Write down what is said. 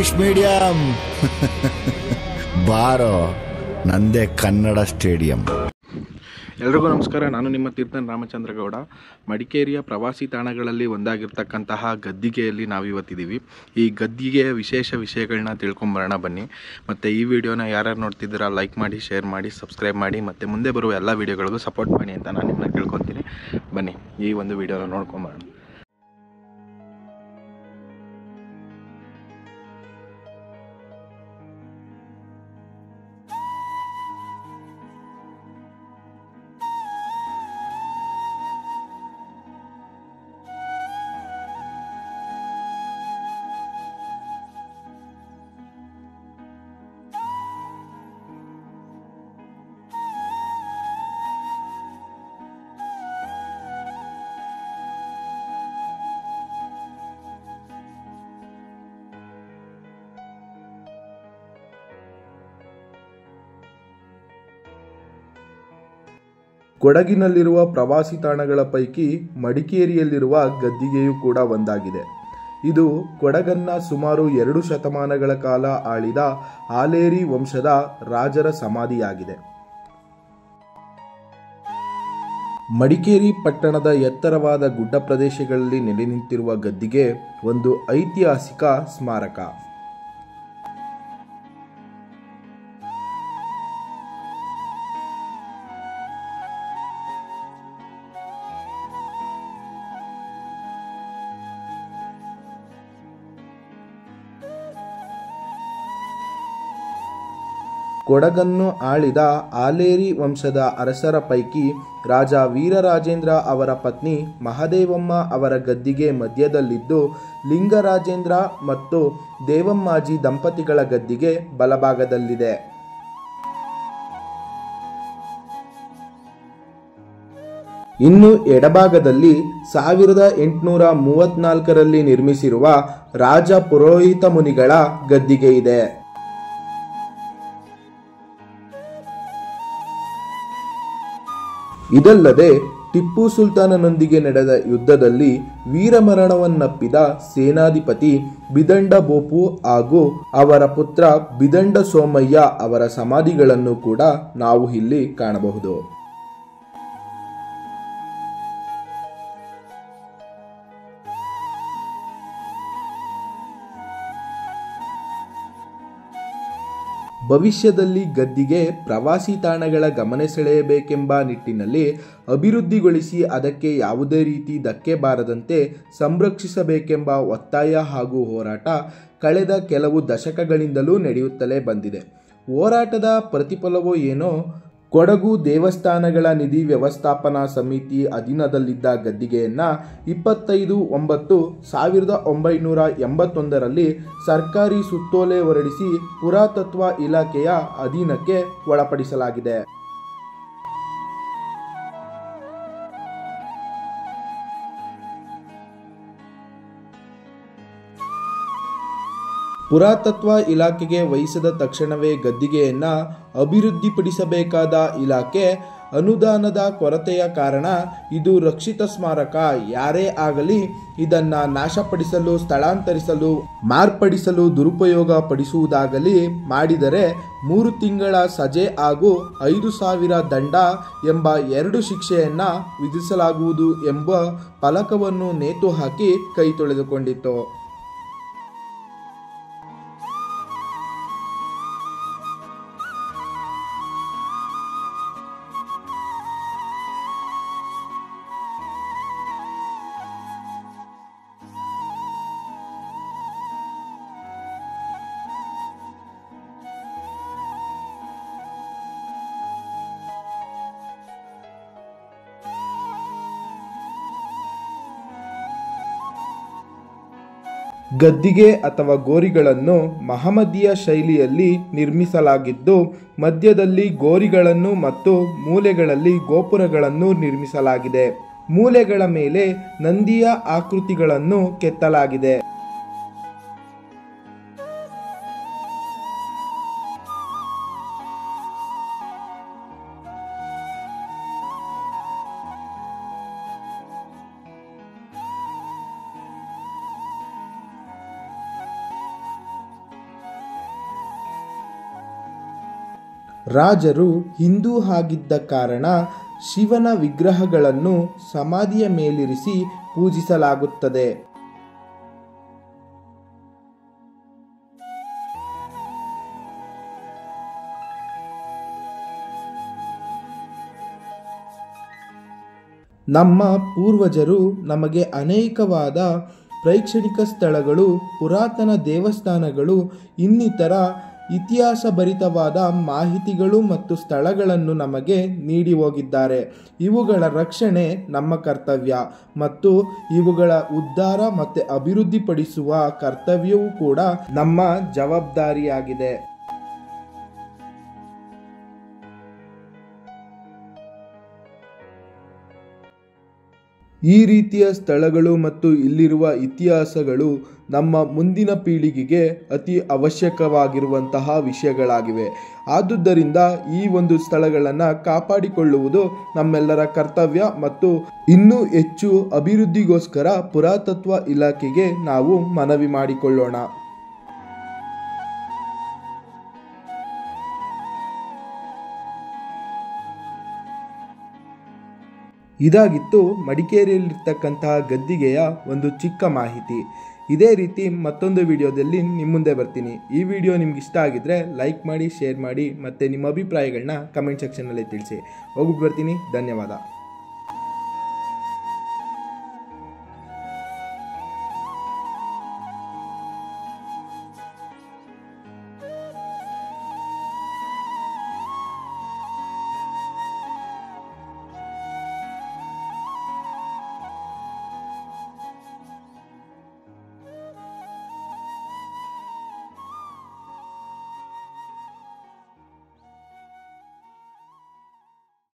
English medium ಬಾರೋ ನಂದೇ Kannada stadium. ಎಲ್ರಿಗೂ ನಮಸ್ಕಾರ. ನಾನು ನಿಮ್ಮ ತೀರ್ಥನ್ ರಾಮಚಂದ್ರಗೌಡ. ಮಡಿಕೇರಿಯ ಪ್ರವಾಸಿ ತಾಣಗಳಲ್ಲಿ ಒಂದಾಗಿರ್ತಕ್ಕಂತಹ ಗದ್ದಿಗೆಯಲ್ಲಿ ನಾವಿವತ್ತಿದ್ದೀವಿ. ಈ ಗದ್ದಿಗೆಯ ವಿಶೇಷ ವಿಷಯಗಳನ್ನ ತಿಳ್ಕೊಂಬರೋಣ ಬನ್ನಿ. ಮತ್ತು ಈ ವಿಡಿಯೋನ ಯಾರ್ಯಾರು ನೋಡ್ತಿದ್ದೀರಾ ಲೈಕ್ ಮಾಡಿ, ಶೇರ್ ಮಾಡಿ, ಸಬ್ಸ್ಕ್ರೈಬ್ ಮಾಡಿ, ಮತ್ತು ಮುಂದೆ ಬರುವ ಎಲ್ಲ ವಿಡಿಯೋಗಳಿಗೂ ಸಪೋರ್ಟ್ ಮಾಡಿ ಅಂತ ನಾನು ನಿಮ್ಮನ್ನ ಕೇಳ್ಕೊತೀನಿ. ಬನ್ನಿ ಈ ಒಂದು ವಿಡಿಯೋನ ನೋಡ್ಕೊಂಬರೋಣ. ಕೊಡಗಿನಲ್ಲಿರುವ ಪ್ರವಾಸಿ ತಾಣಗಳ ಪೈಕಿ ಮಡಿಕೇರಿಯಲ್ಲಿರುವ ಗದ್ದಿಗೆಯೂ ಕೂಡ ಒಂದಾಗಿದೆ. ಇದು ಕೊಡಗನ್ನ ಸುಮಾರು 2 ಶತಮಾನಗಳ ಕಾಲ ಆಳಿದ ಆಲೇರಿ ವಂಶದ ರಾಜರ ಸಮಾಧಿಯಾಗಿದೆ. ಮಡಿಕೇರಿ ಪಟ್ಟಣದ ಎತ್ತರವಾದ ಗುಡ್ಡ ಪ್ರದೇಶಗಳಲ್ಲಿ ನೆಲೆ ನಿಂತಿರುವ ಗದ್ದಿಗೆ ಒಂದು ಐತಿಹಾಸಿಕ ಸ್ಮಾರಕ. ಕೊಡಗನ್ನು ಆಳಿದ ಆಲೇರಿ ವಂಶದ ಅರಸರ ಪೈಕಿ ರಾಜ ವೀರರಾಜೇಂದ್ರ ಅವರ ಪತ್ನಿ ಮಹದೇವಮ್ಮ ಅವರ ಗದ್ದಿಗೆ ಮಧ್ಯದಲ್ಲಿದ್ದು, ಲಿಂಗರಾಜೇಂದ್ರ ಮತ್ತು ದೇವಮ್ಮಾಜಿ ದಂಪತಿಗಳ ಗದ್ದಿಗೆ ಬಲಭಾಗದಲ್ಲಿದೆ. ಇನ್ನು ಎಡಭಾಗದಲ್ಲಿ 1834ರಲ್ಲಿ ನಿರ್ಮಿಸಿರುವ ರಾಜ ಪುರೋಹಿತ ಮುನಿಗಳ ಗದ್ದಿಗೆ ಇದೆ. ಇದಲ್ಲದೆ ಟಿಪ್ಪು ಸುಲ್ತಾನನೊಂದಿಗೆ ನಡೆದ ಯುದ್ಧದಲ್ಲಿ ವೀರಮರಣವನ್ನಪ್ಪಿದ ಸೇನಾಧಿಪತಿ ಬಿದಂಡ ಬೋಪು ಹಾಗೂ ಅವರ ಪುತ್ರ ಬಿದಂಡ ಸೋಮಯ್ಯ ಅವರ ಸಮಾಧಿಗಳನ್ನು ಕೂಡ ನಾವು ಇಲ್ಲಿ ಕಾಣಬಹುದು. ಭವಿಷ್ಯದಲ್ಲಿ ಗದ್ದಿಗೆ ಪ್ರವಾಸಿ ತಾಣಗಳ ಗಮನ ಸೆಳೆಯಬೇಕೆಂಬ ನಿಟ್ಟಿನಲ್ಲಿ ಅಭಿವೃದ್ಧಿಗೊಳಿಸಿ ಅದಕ್ಕೆ ಯಾವುದೇ ರೀತಿ ಧಕ್ಕೆ ಬಾರದಂತೆ ಸಂರಕ್ಷಿಸಬೇಕೆಂಬ ಒತ್ತಾಯ ಹಾಗೂ ಹೋರಾಟ ಕಳೆದ ಕೆಲವು ದಶಕಗಳಿಂದಲೂ ನಡೆಯುತ್ತಲೇ ಬಂದಿದೆ. ಹೋರಾಟದ ಪ್ರತಿಫಲವೋ ಏನೋ, ಕೊಡಗು ದೇವಸ್ಥಾನಗಳ ನಿಧಿ ವ್ಯವಸ್ಥಾಪನಾ ಸಮಿತಿ ಅಧೀನದಲ್ಲಿದ್ದ ಗದ್ದಿಗೆಯನ್ನ 25/9/1981ರಲ್ಲಿ ಸರ್ಕಾರಿ ಸುತ್ತೋಲೆ ಹೊರಡಿಸಿ ಪುರಾತತ್ವ ಇಲಾಖೆಯ ಅಧೀನಕ್ಕೆ ಒಳಪಡಿಸಲಾಗಿದೆ. ಪುರಾತತ್ವ ಇಲಾಖೆಗೆ ವಹಿಸಿದ ತಕ್ಷಣವೇ ಗದ್ದಿಗೆಯನ್ನ ಅಭಿವೃದ್ಧಿಪಡಿಸಬೇಕಾದ ಇಲಾಖೆ ಅನುದಾನದ ಕೊರತೆಯ ಕಾರಣ ಇದು ರಕ್ಷಿತ ಸ್ಮಾರಕ, ಯಾರೇ ಆಗಲಿ ಇದನ್ನ ನಾಶಪಡಿಸಲು, ಸ್ಥಳಾಂತರಿಸಲು, ಮಾರ್ಪಡಿಸಲು, ದುರುಪಯೋಗ ಪಡಿಸುವುದಾಗಲಿ ಮಾಡಿದರೆ 3 ತಿಂಗಳ ಸಜೆ ಹಾಗೂ 5,000 ದಂಡ ಎಂಬ 2 ಶಿಕ್ಷೆಯನ್ನ ವಿಧಿಸಲಾಗುವುದು ಎಂಬ ಫಲಕವನ್ನು ನೇತು ಹಾಕಿ ಕೈ ತೊಳೆದುಕೊಂಡಿತ್ತು. ಗದ್ದಿಗೆ ಅಥವಾ ಗೋರಿಗಳನ್ನು ಮಹಮ್ಮದೀಯ ಶೈಲಿಯಲ್ಲಿ ನಿರ್ಮಿಸಲಾಗಿದ್ದು, ಮಧ್ಯದಲ್ಲಿ ಗೋರಿಗಳನ್ನು ಮತ್ತು ಮೂಲೆಗಳಲ್ಲಿ ಗೋಪುರಗಳನ್ನು ನಿರ್ಮಿಸಲಾಗಿದೆ. ಮೂಲೆಗಳ ಮೇಲೆ ನಂದಿಯ ಆಕೃತಿಗಳನ್ನು ಕೆತ್ತಲಾಗಿದೆ. ರಾಜರು ಹಿಂದೂ ಆಗಿದ್ದ ಕಾರಣ ಶಿವನ ವಿಗ್ರಹಗಳನ್ನು ಸಮಾಧಿಯ ಮೇಲಿರಿಸಿ ಪೂಜಿಸಲಾಗುತ್ತದೆ. ನಮ್ಮ ಪೂರ್ವಜರು ನಮಗೆ ಅನೇಕವಾದ ಪ್ರೇಕ್ಷಣಿಕ ಸ್ಥಳಗಳು, ಪುರಾತನ ದೇವಸ್ಥಾನಗಳು, ಇನ್ನಿತರ ಇತಿಹಾಸಭರಿತವಾದ ಮಾಹಿತಿಗಳು ಮತ್ತು ಸ್ಥಳಗಳನ್ನು ನಮಗೆ ನೀಡಿ ಹೋಗಿದ್ದಾರೆ. ಇವುಗಳ ರಕ್ಷಣೆ ನಮ್ಮ ಕರ್ತವ್ಯ ಮತ್ತು ಇವುಗಳ ಉದ್ಧಾರ ಮತ್ತು ಅಭಿವೃದ್ಧಿಪಡಿಸುವ ಕರ್ತವ್ಯವೂ ಕೂಡ ನಮ್ಮ ಜವಾಬ್ದಾರಿಯಾಗಿದೆ. ಈ ರೀತಿಯ ಸ್ಥಳಗಳು ಮತ್ತು ಇಲ್ಲಿರುವ ಇತಿಹಾಸಗಳು ನಮ್ಮ ಮುಂದಿನ ಪೀಳಿಗೆಗೆ ಅತಿ ಅವಶ್ಯಕವಾಗಿರುವಂತಹ ವಿಷಯಗಳಾಗಿವೆ. ಆದುದರಿಂದ ಈ ಒಂದು ಸ್ಥಳಗಳನ್ನು ಕಾಪಾಡಿಕೊಳ್ಳುವುದು ನಮ್ಮೆಲ್ಲರ ಕರ್ತವ್ಯ ಮತ್ತು ಇನ್ನೂ ಹೆಚ್ಚು ಅಭಿವೃದ್ಧಿಗೋಸ್ಕರ ಪುರಾತತ್ವ ಇಲಾಖೆಗೆ ನಾವು ಮನವಿ ಮಾಡಿಕೊಳ್ಳೋಣ. ಇದಾಗಿತ್ತು ಮಡಿಕೇರಿಯಲ್ಲಿರ್ತಕ್ಕಂತಹ ಗದ್ದಿಗೆಯ ಒಂದು ಚಿಕ್ಕ ಮಾಹಿತಿ. ಇದೇ ರೀತಿ ಮತ್ತೊಂದು ವಿಡಿಯೋದಲ್ಲಿ ನಿಮ್ಮ ಮುಂದೆ ಬರ್ತೀನಿ. ಈ ವಿಡಿಯೋ ನಿಮ್ಗೆ ಇಷ್ಟ ಆಗಿದ್ರೆ ಲೈಕ್ ಮಾಡಿ, ಶೇರ್ ಮಾಡಿ ಮತ್ತು ನಿಮ್ಮ ಅಭಿಪ್ರಾಯಗಳನ್ನ ಕಮೆಂಟ್ ಸೆಕ್ಷನಲ್ಲಿ ತಿಳಿಸಿ. ಹೋಗ್ಬಿಟ್ಟು ಬರ್ತೀನಿ. ಧನ್ಯವಾದ.